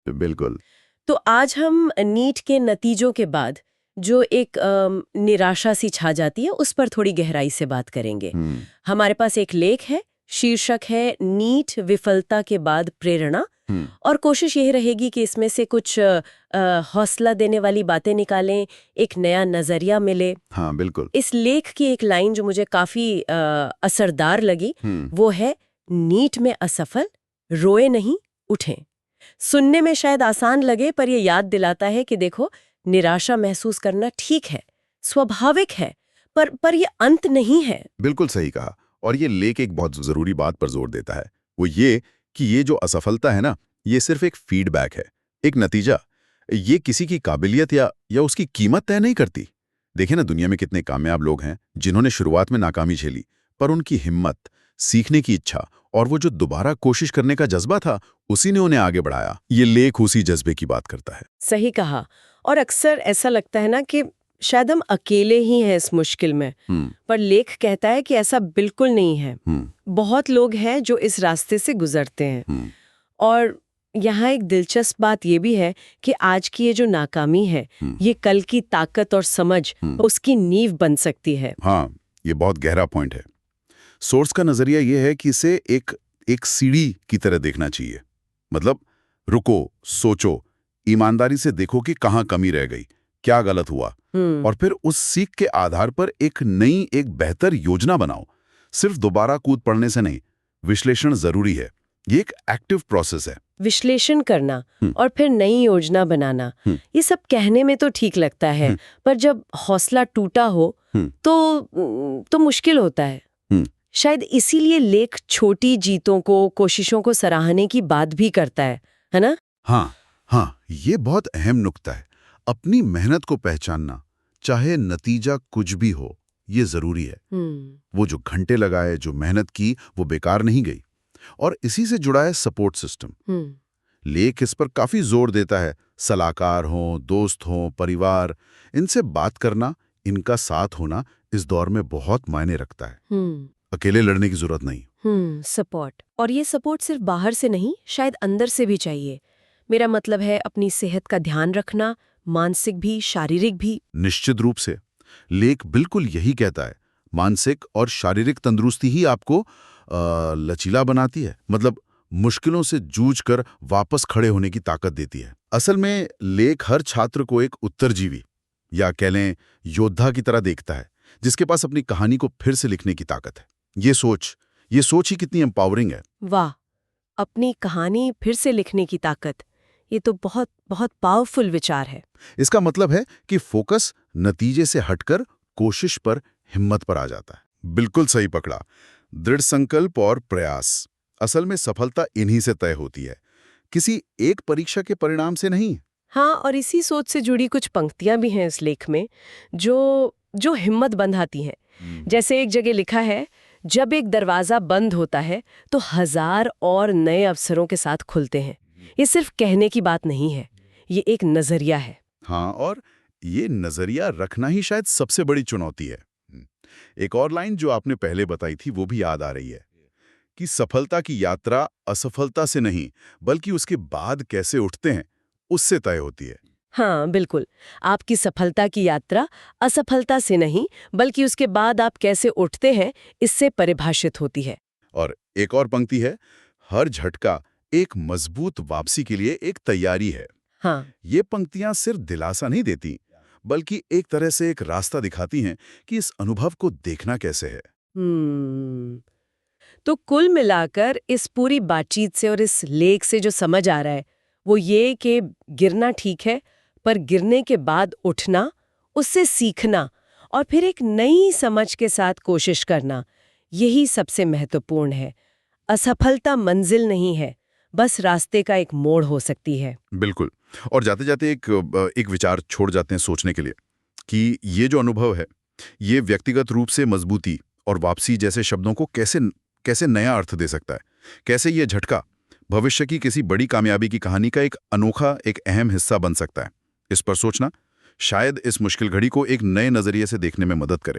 बिल्कुल। तो आज हम नीट के नतीजों के बाद जो एक निराशा सी छा जाती है उस पर थोड़ी गहराई से बात करेंगे। हम्म। हमारे पास एक लेख है, शीर्षक है नीट विफलता के बाद प्रेरणा। हम्म। और कोशिश यही रहेगी कि इसमें से कुछ हौसला देने वाली बातें निकालें, एक नया नजरिया मिले। हाँ, बिल्कुल। इस लेख की एक लाइन जो मुझे काफी असरदार लगी, हम्म। वो है, नीट में असफल, रोए नहीं, उठें। सुनने में शायद आसान लगे, पर ये याद दिलाता है कि देखो, निराशा महसूस करना ठीक है, स्वाभाविक है, पर ये अंत नहीं है। बिल्कुल सही कहा। और ये लेख एक बहुत जरूरी बात पर जोर देता है, वो ये कि ये जो असफलता है ना, ये सिर्फ एक फीडबैक है, एक नतीजा। ये किसी की काबिलियत या उसकी कीमत तय नहीं करती। देखिए ना, दुनिया में कितने कामयाब लोग हैं जिन्होंने शुरुआत में नाकामी झेली, पर उनकी हिम्मत, सीखने की इच्छा और वो जो दोबारा कोशिश करने का जज्बा था, उसी ने उन्हें आगे बढ़ाया। ये लेख उसी जज्बे की बात करता है। सही कहा। और अक्सर ऐसा लगता है ना कि शायद हम अकेले ही हैं इस मुश्किल में, पर लेख कहता है कि ऐसा बिल्कुल नहीं है। बहुत लोग हैं जो इस रास्ते से गुजरते हैं। और यहाँ एक दिलचस्प बात ये भी है कि आज की ये जो नाकामी है, ये कल की ताकत और समझ, उसकी नींव बन सकती है। हाँ, ये बहुत गहरा पॉइंट है। सोर्स का नजरिया ये है कि इसे एक सीढ़ी की तरह देखना चाहिए। मतलब रुको, सोचो, ईमानदारी से देखो कि कहाँ कमी रह गई, क्या गलत हुआ, और फिर उस सीख के आधार पर एक बेहतर योजना बनाओ। सिर्फ दोबारा कूद पड़ने से नहीं, विश्लेषण जरूरी है। ये एक एक्टिव प्रोसेस है। विश्लेषण करना और फिर नई योजना बनाना, ये सब कहने में तो ठीक लगता है, पर जब हौसला टूटा हो तो मुश्किल होता है। शायद इसीलिए लेख छोटी जीतों को, कोशिशों को सराहने की बात भी करता है ना? हाँ, ये बहुत अहम नुक्ता है। अपनी मेहनत को पहचानना, चाहे नतीजा कुछ भी हो, ये जरूरी है। वो जो घंटे लगाए, जो मेहनत की, वो बेकार नहीं गई। और इसी से जुड़ा है सपोर्ट सिस्टम। लेख इस पर काफी जोर देता है। सलाहकार हों, दोस्त हों, परिवार, इनसे बात करना, इनका साथ होना इस दौर में बहुत मायने रखता है। अकेले लड़ने की जरूरत नहीं। सपोर्ट। और ये सपोर्ट सिर्फ बाहर से नहीं, शायद अंदर से भी चाहिए। मेरा मतलब है अपनी सेहत का ध्यान रखना, मानसिक भी, शारीरिक भी। निश्चित रूप से लेख बिल्कुल यही कहता है। मानसिक और शारीरिक तंदुरुस्ती ही आपको लचीला बनाती है। मतलब मुश्किलों से जूझकर वापस खड़े होने की ताकत देती है। असल में लेख हर छात्र को एक उत्तरजीवी, या कह लें योद्धा की तरह देखता है, जिसके पास अपनी कहानी को फिर से लिखने की ताकत है। ये सोच ही कितनी एम्पावरिंग है। वाह, अपनी कहानी फिर से लिखने की ताकत, ये तो बहुत बहुत पावरफुल विचार है। इसका मतलब है कि फोकस नतीजे से हटकर कोशिश पर, हिम्मत पर आ जाता है। बिल्कुल सही पकड़ा। दृढ़ संकल्प और प्रयास। असल में सफलता इन्हीं से तय होती है, किसी एक परीक्षा के परिणाम से नहीं। हाँ, और इसी सोच से जुड़ी कुछ पंक्तियां भी हैं इस लेख में जो हिम्मत बंधाती हैं। जैसे एक जगह लिखा है, जब एक दरवाजा बंद होता है तो 1000 और नए अवसरों के साथ खुलते हैं। ये सिर्फ कहने की बात नहीं है, ये एक नजरिया है। हाँ, और ये नजरिया रखना ही शायद सबसे बड़ी चुनौती है। एक और लाइन जो आपने पहले बताई थी, वो भी याद आ रही है कि सफलता की यात्रा असफलता से नहीं, बल्कि उसके बाद कैसे उठते हैं, उससे तय होती है। हाँ, बिल्कुल। आपकी सफलता की यात्रा असफलता से नहीं, बल्कि उसके बाद आप कैसे उठते हैं, इससे परिभाषित होती है। और एक और पंक्ति है, हर झटका एक मजबूत वापसी के लिए एक तैयारी है। हाँ। ये पंक्तियां सिर्फ दिलासा नहीं देती, बल्कि एक तरह से एक रास्ता दिखाती हैं कि इस अनुभव को देखना कैसे है। तो कुल मिलाकर इस पूरी बातचीत से और इस लेख से जो समझ आ रहा है, वो ये कि गिरना ठीक है, पर गिरने के बाद उठना, उससे सीखना और फिर एक नई समझ के साथ कोशिश करना, यही सबसे महत्वपूर्ण है। असफलता मंजिल नहीं है, बस रास्ते का एक मोड़ हो सकती है। बिल्कुल। और जाते जाते एक विचार छोड़ जाते हैं सोचने के लिए कि ये जो अनुभव है, ये व्यक्तिगत रूप से मजबूती और वापसी जैसे शब्दों को कैसे नया अर्थ दे सकता है। कैसे ये झटका भविष्य की किसी बड़ी कामयाबी की कहानी का एक अनोखा, एक अहम हिस्सा बन सकता है। इस पर सोचना शायद इस मुश्किल घड़ी को एक नए नजरिए से देखने में मदद करे।